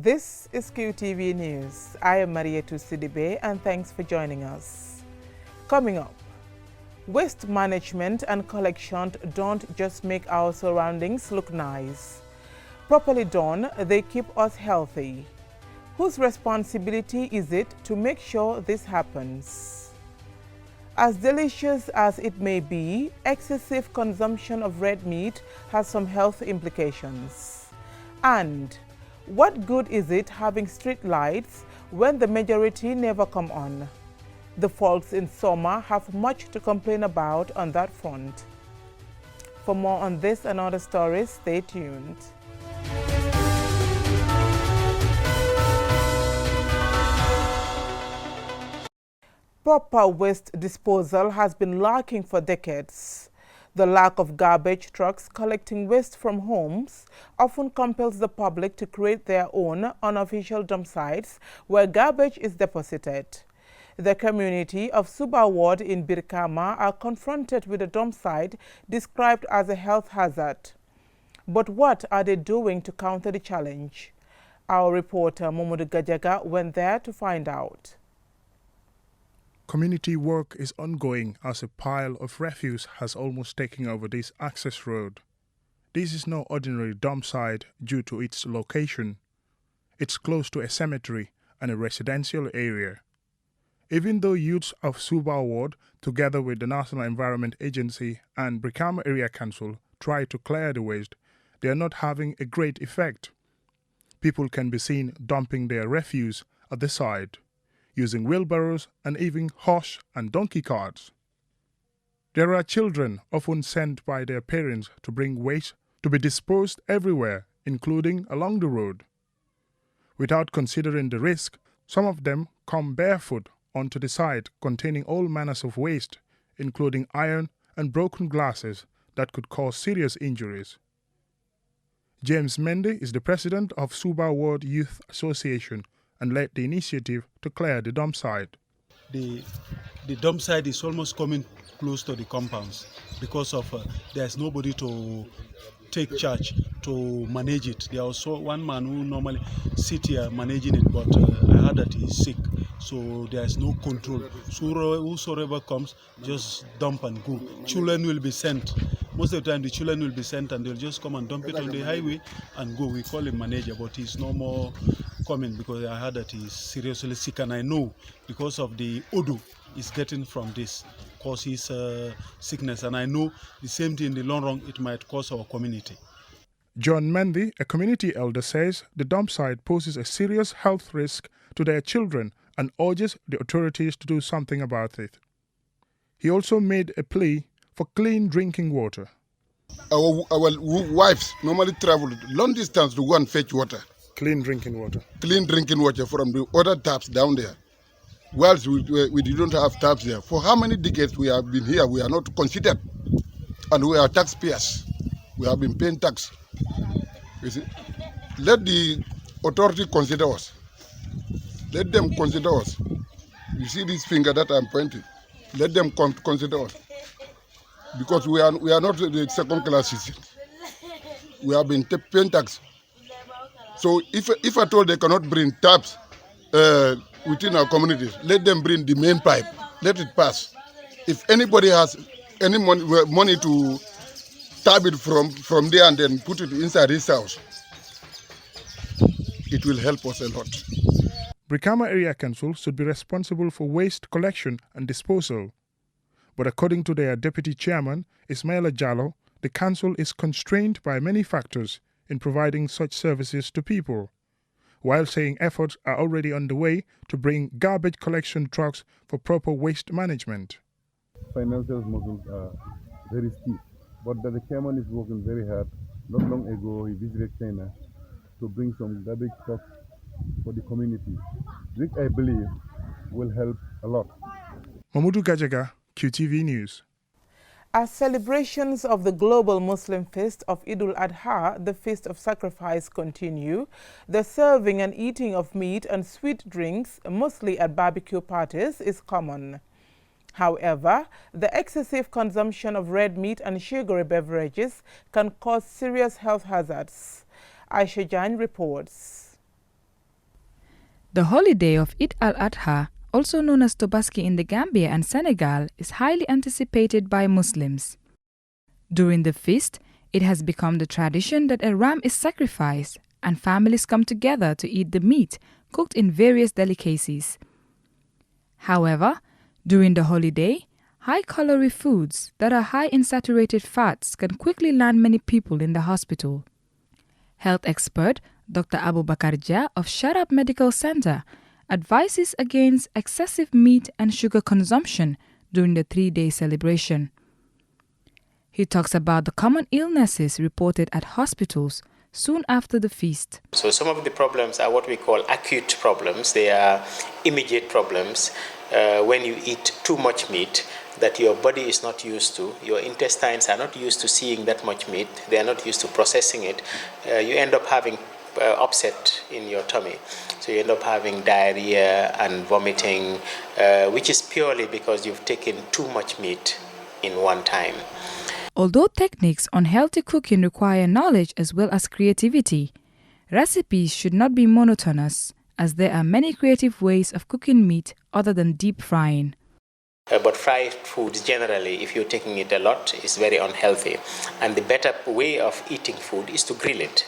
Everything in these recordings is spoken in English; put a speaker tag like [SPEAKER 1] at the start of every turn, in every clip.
[SPEAKER 1] This is QTV News. I am Marietu Sidibe and thanks for joining us. Coming up, waste management and collection don't just make our surroundings look nice. Properly done, they keep us healthy. Whose responsibility is it to make sure this happens? As delicious as it may be, excessive consumption of red meat has some health implications. And what good is it having street lights when the majority never come on? The folks in Soma have much to complain about on that front. For more on this and other stories, stay tuned. Proper waste disposal has been lacking for decades. The lack of garbage trucks collecting waste from homes often compels the public to create their own unofficial dump sites where garbage is deposited. The community of Suba Ward in Birkama are confronted with a dump site described as a health hazard. But what are they doing to counter the challenge? Our reporter Momodu Gajaga went there to find out.
[SPEAKER 2] Community work is ongoing as a pile of refuse has almost taken over this access road. This is no ordinary dump site due to its location. It's close to a cemetery and a residential area. Even though youths of Suba Ward, together with the National Environment Agency and Brikama Area Council, try to clear the waste, they are not having a great effect. People can be seen dumping their refuse at the site, using wheelbarrows and even horse and donkey carts. There are children often sent by their parents to bring waste to be disposed everywhere, including along the road. Without considering the risk, some of them come barefoot onto the site containing all manners of waste, including iron and broken glasses that could cause serious injuries. James Mendy is the president of Suba Ward Youth Association and led the initiative to clear the dump site.
[SPEAKER 3] The dump site is almost coming close to the compounds because of there's nobody to take charge to manage it. There was one man who normally sit here managing it, but I heard that he's sick, so there's no control. So whosoever comes, just dump and go. Children will be sent. Most of the time the children will be sent and they'll just come and dump it on the highway and go. We call him manager, but he's no more coming because I heard that he's seriously sick, and I know because of the odor he's getting from this cause his sickness, and I know the same thing in the long run it might cause our community.
[SPEAKER 2] John Mendy, a community elder, says the dump site poses a serious health risk to their children and urges the authorities to do something about it. He also made a plea for clean drinking water.
[SPEAKER 4] Our wives normally travel long distance to go and fetch water.
[SPEAKER 2] Clean drinking water.
[SPEAKER 4] Clean drinking water from the other taps down there. Whilst we didn't have taps there. For how many decades we have been here, we are not considered. And we are taxpayers. We have been paying tax. You see? Let the authority consider us. Let them consider us. You see this finger that I'm pointing? Let them consider us. Because we are not the second class citizens. We have been paying tax. So if at all they cannot bring taps within our communities, let them bring the main pipe. Let it pass. If anybody has any money to tap it from there and then put it inside his house, it will help us a lot.
[SPEAKER 2] Brikama Area Council should be responsible for waste collection and disposal. But according to their deputy chairman, Ismaila Jallo, the council is constrained by many factors in providing such services to people, while saying efforts are already underway to bring garbage collection trucks for proper waste management.
[SPEAKER 5] Financial muscles are very stiff, but the chairman is working very hard. Not long ago, he visited China to bring some garbage trucks for the community, which I believe will help a lot.
[SPEAKER 2] Mamudu Gajaga, QTV News.
[SPEAKER 1] As celebrations of the global Muslim feast of Eid al-Adha, the feast of sacrifice, continue, the serving and eating of meat and sweet drinks, mostly at barbecue parties, is common. However, the excessive consumption of red meat and sugary beverages can cause serious health hazards. Aisha Jain reports.
[SPEAKER 6] The holiday of Eid al-Adha, also known as Tobaski in the Gambia and Senegal, is highly anticipated by Muslims. During the feast, it has become the tradition that a ram is sacrificed and families come together to eat the meat cooked in various delicacies. However, during the holiday, high-calorie foods that are high in saturated fats can quickly land many people in the hospital. Health expert Dr. Abu Bakar of Sharab Medical Center advises against excessive meat and sugar consumption during the 3-day celebration. He talks about the common illnesses reported at hospitals soon after the feast.
[SPEAKER 7] So some of the problems are what we call acute problems. They are immediate problems when you eat too much meat that your body is not used to. Your intestines are not used to seeing that much meat. They are not used to processing it. You end up having upset in your tummy. So you end up having diarrhea and vomiting, which is purely because you've taken too much meat in one time.
[SPEAKER 6] Although techniques on healthy cooking require knowledge as well as creativity, recipes should not be monotonous, as there are many creative ways of cooking meat other than deep frying.
[SPEAKER 7] But fried foods generally, if you're taking it a lot, is very unhealthy. And the better way of eating food is to grill it,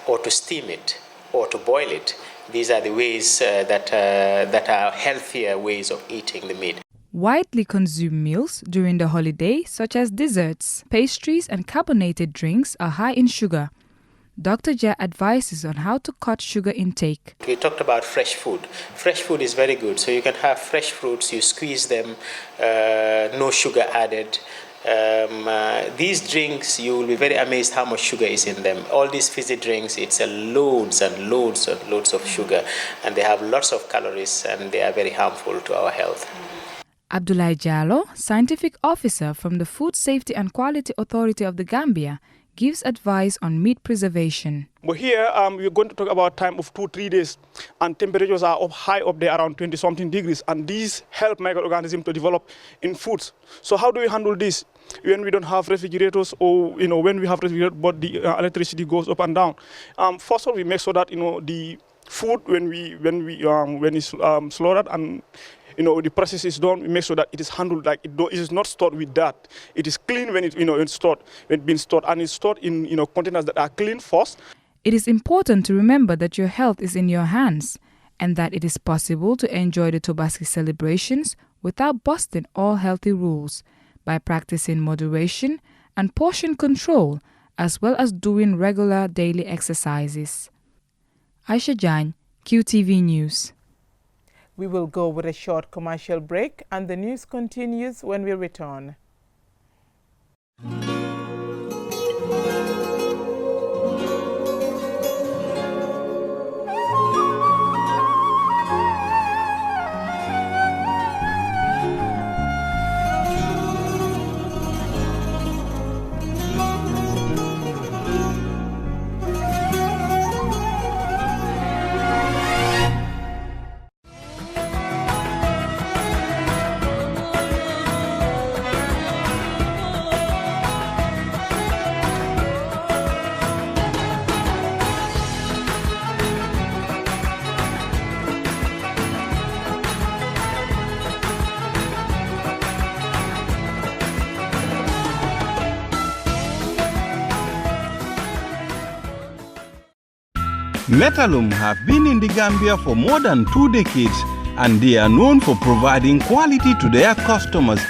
[SPEAKER 7] or to steam it, or to boil it. These are the ways that are healthier ways of eating the meat.
[SPEAKER 6] Widely consumed meals during the holiday, such as desserts, pastries, and carbonated drinks, are high in sugar. Dr. Jia advises on how to cut sugar intake.
[SPEAKER 7] We talked about fresh food. Fresh food is very good. So you can have fresh fruits, you squeeze them, no sugar added. These drinks, you will be very amazed how much sugar is in them. All these fizzy drinks, it's loads and loads and loads of sugar, and they have lots of calories, and they are very harmful to our health.
[SPEAKER 6] Abdoulaye Jallow, scientific officer from the Food Safety and Quality Authority of the Gambia, gives advice on meat preservation.
[SPEAKER 8] But here we're going to talk about time of 2-3 days, and temperatures are high up there around 20-something degrees, and these help microorganisms to develop in foods. So how do we handle this when we don't have refrigerators, or when we have refrigerators but the electricity goes up and down? First of all, we make sure that the food when it's slaughtered and the process is done, we make sure that it is handled like it is not stored with that. It is clean when it's stored, and it's stored in containers that are clean first.
[SPEAKER 6] It is important to remember that your health is in your hands, and that it is possible to enjoy the Tobaski celebrations without busting all healthy rules by practicing moderation and portion control, as well as doing regular daily exercises. Aisha Jan, QTV News.
[SPEAKER 1] We will go with a short commercial break, and the news continues when we return.
[SPEAKER 9] Metalum have been in the Gambia for more than 2 decades, and they are known for providing quality to their customers.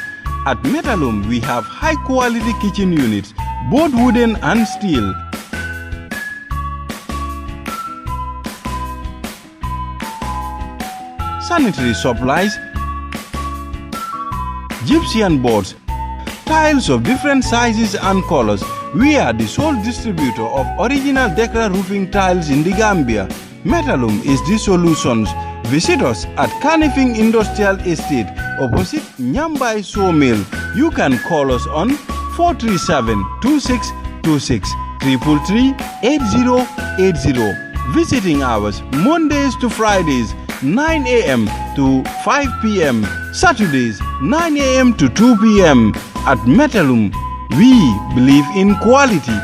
[SPEAKER 9] At Metalum, we have high-quality kitchen units, both wooden and steel. Sanitary supplies, gypsum boards, tiles of different sizes and colors. We are the sole distributor of original Decra roofing tiles in the Gambia. Metalum is the solutions. Visit us at Kanifing Industrial Estate, opposite Nyambai Sawmill. You can call us on 437-2626, 333-8080. Visiting hours, Mondays to Fridays, 9 a.m. to 5 p.m. Saturdays, 9 a.m. to 2 p.m. At Metalum, we believe in quality.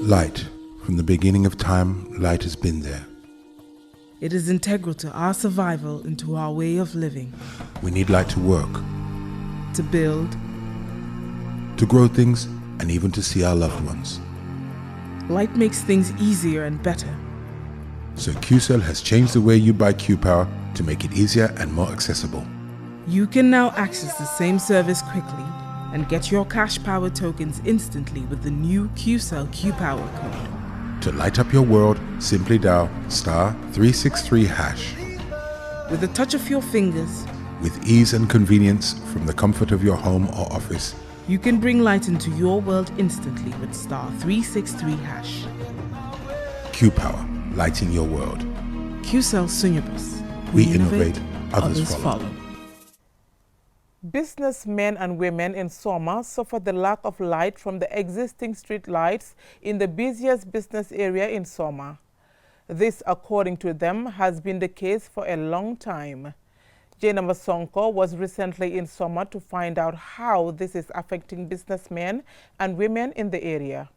[SPEAKER 10] Light. From the beginning of time, light has been there.
[SPEAKER 1] It is integral to our survival and to our way of living.
[SPEAKER 10] We need light to work,
[SPEAKER 1] To build,
[SPEAKER 10] to grow things, and even to see our loved ones.
[SPEAKER 1] light makes things easier and better.
[SPEAKER 10] So QCell has changed the way you buy Q-Power to make it easier and more accessible.
[SPEAKER 1] You can now access the same service quickly and get your cash power tokens instantly with the new QCell Q-Power code.
[SPEAKER 10] To light up your world, simply dial *363#.
[SPEAKER 1] With the touch of your fingers,
[SPEAKER 10] With ease and convenience from the comfort of your home or office,
[SPEAKER 1] you can bring light into your world instantly with *363#.
[SPEAKER 10] Q-Power, lighting your world.
[SPEAKER 1] QCell Sunyabus.
[SPEAKER 10] We innovate, others follow.
[SPEAKER 1] Businessmen and women in Soma suffer the lack of light from the existing street lights in the busiest business area in Soma. This, according to them, has been the case for a long time. Jana Masonko was recently in Soma to find out how this is affecting businessmen and women in the area.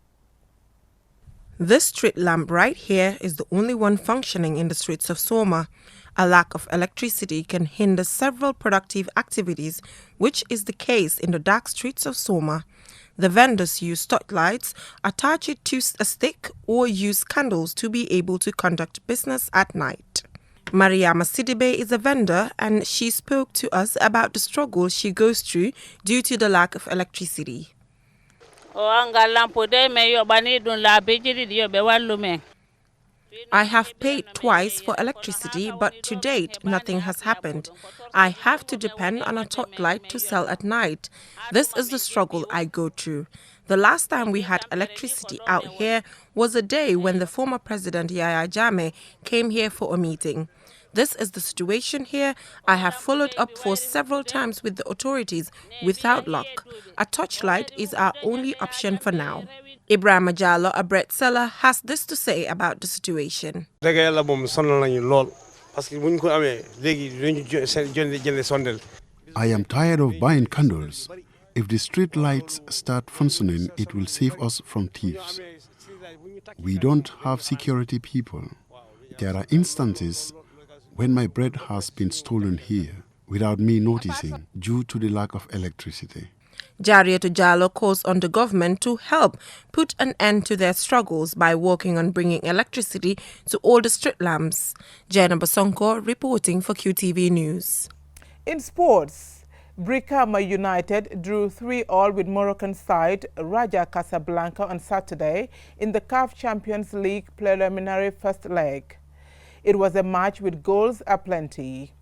[SPEAKER 11] This street lamp right here is the only one functioning in the streets of Soma. A lack of electricity can hinder several productive activities, which is the case in the dark streets of Soma. The vendors use torchlights, attach it to a stick, or use candles to be able to conduct business at night. Mariama Sidibe is a vendor, and she spoke to us about the struggle she goes through due to the lack of electricity. I have paid twice for electricity, but to date, nothing has happened. I have to depend on a torchlight to sell at night. This is the struggle I go through. The last time we had electricity out here was a day when the former president Yahya Jammeh came here for a meeting. This is the situation here. I have followed up for several times with the authorities without luck. A torchlight is our only option for now. Ibrahim Ajalo, a bread seller, has this to say about the situation.
[SPEAKER 12] I am tired of buying candles. If the street lights start functioning, it will save us from thieves. We don't have security people. There are instances when my bread has been stolen here without me noticing due to the lack of electricity.
[SPEAKER 11] Jariatu Jalo calls on the government to help put an end to their struggles by working on bringing electricity to all the street lamps. Jana Basonko reporting for QTV News.
[SPEAKER 1] In sports, Brikama United drew 3-3 with Moroccan side Raja Casablanca on Saturday in the CAF Champions League preliminary first leg. It was a match with goals aplenty.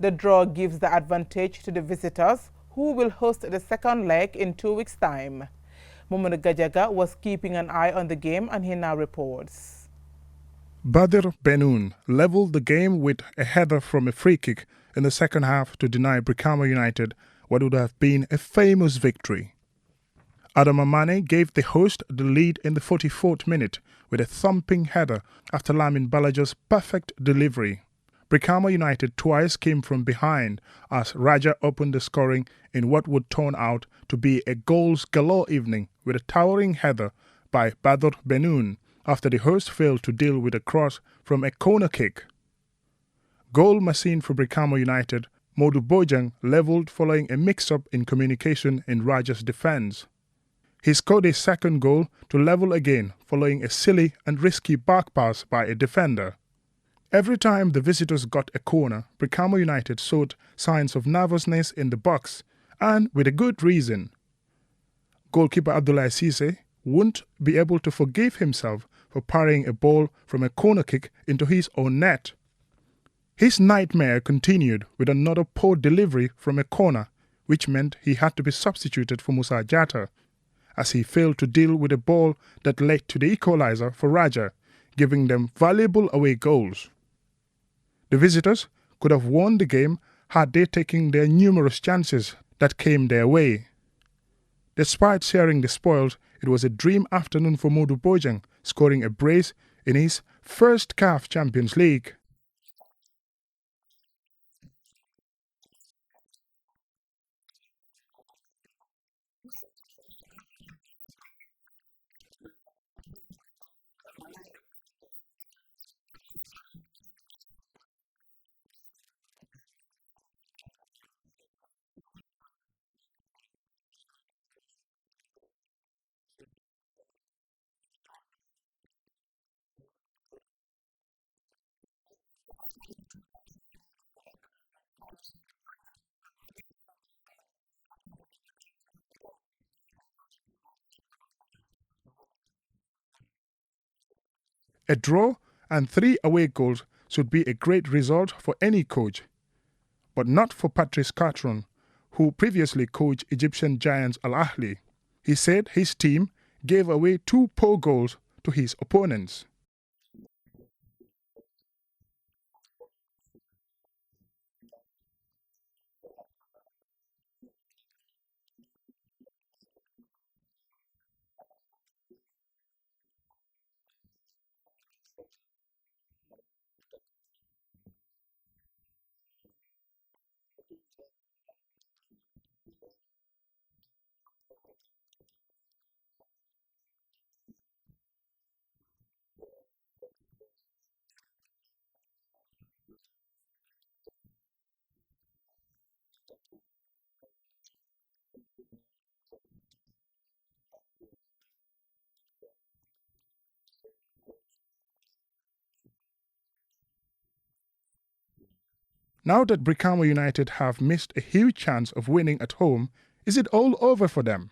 [SPEAKER 1] The draw gives the advantage to the visitors, who will host the second leg in 2 weeks' time. Mohamed Gajaga was keeping an eye on the game, and he now reports.
[SPEAKER 2] Badr Benoun leveled the game with a header from a free kick in the second half to deny Brikama United what would have been a famous victory. Adam Amane gave the host the lead in the 44th minute with a thumping header after Lamin Balajo's perfect delivery. Brikama United twice came from behind as Raja opened the scoring in what would turn out to be a goals galore evening with a towering header by Badr Benoun after the host failed to deal with a cross from a corner kick. Goal machine for Brikama United, Modu Bojang levelled following a mix-up in communication in Raja's defence. He scored a second goal to level again following a silly and risky back pass by a defender. Every time the visitors got a corner, Brikama United showed signs of nervousness in the box, and with a good reason. Goalkeeper Abdullah Cisse wouldn't be able to forgive himself for parrying a ball from a corner kick into his own net. His nightmare continued with another poor delivery from a corner, which meant he had to be substituted for Musa Jatta, as he failed to deal with a ball that led to the equalizer for Raja, giving them valuable away goals. The visitors could have won the game had they taken their numerous chances that came their way. Despite sharing the spoils, it was a dream afternoon for Modu Bojang, scoring a brace in his first CAF Champions League. A draw and 3 away goals should be a great result for any coach, but not for Patrice Cartron, who previously coached Egyptian giants Al Ahly. He said his team gave away 2 poor goals to his opponents. Now that Brikama United have missed a huge chance of winning at home, is it all over for them?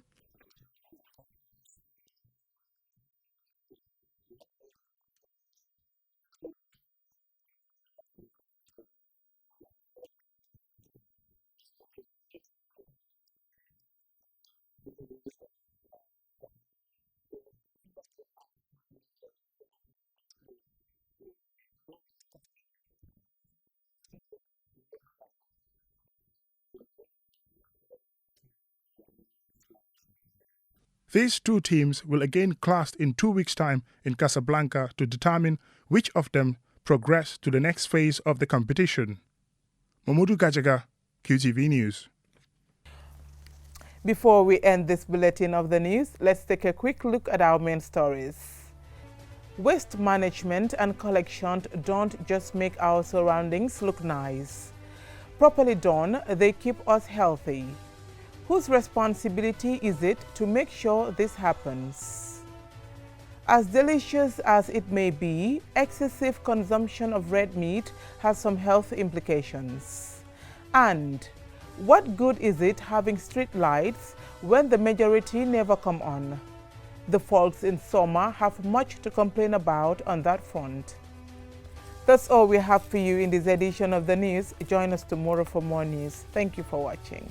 [SPEAKER 2] These 2 teams will again clash in 2 weeks' time in Casablanca to determine which of them progress to the next phase of the competition. Mamadou Gajaga, QTV News.
[SPEAKER 1] Before we end this bulletin of the news, let's take a quick look at our main stories. Waste management and collection don't just make our surroundings look nice. Properly done, they keep us healthy. Whose responsibility is it to make sure this happens? As delicious as it may be, excessive consumption of red meat has some health implications. And what good is it having street lights when the majority never come on? The folks in Soma have much to complain about on that front. That's all we have for you in this edition of the news. Join us tomorrow for more news. Thank you for watching.